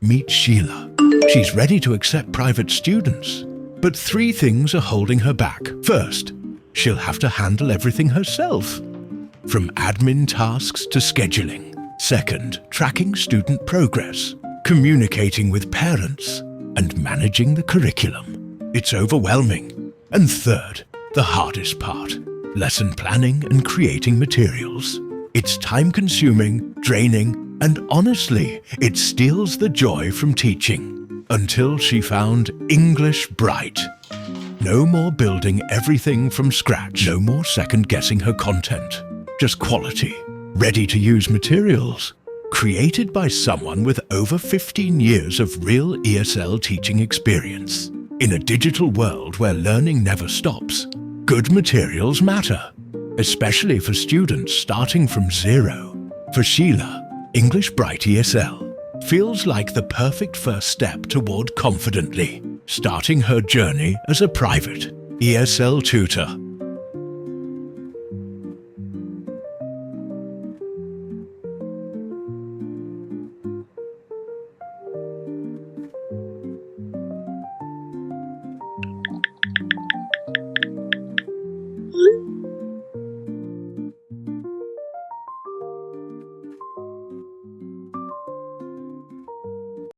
Meet Sheila. She's ready to accept private students, but 3 things are holding her back. First, she'll have to handle everything herself, from admin tasks to scheduling. Second, tracking student progress, communicating with parents, and managing the curriculum. It's overwhelming. And third, the hardest part, lesson planning and creating materials. It's time-consuming, draining, and honestly, it steals the joy from teaching. Until she found English Bright. No more building everything from scratch. No more second-guessing her content. Just quality, ready-to-use materials, created by someone with over 15 years of real ESL teaching experience. In a digital world where learning never stops, good materials matter, especially for students starting from zero. For Sheila, English Bright ESL feels like the perfect first step toward confidently starting her journey as a private ESL tutor.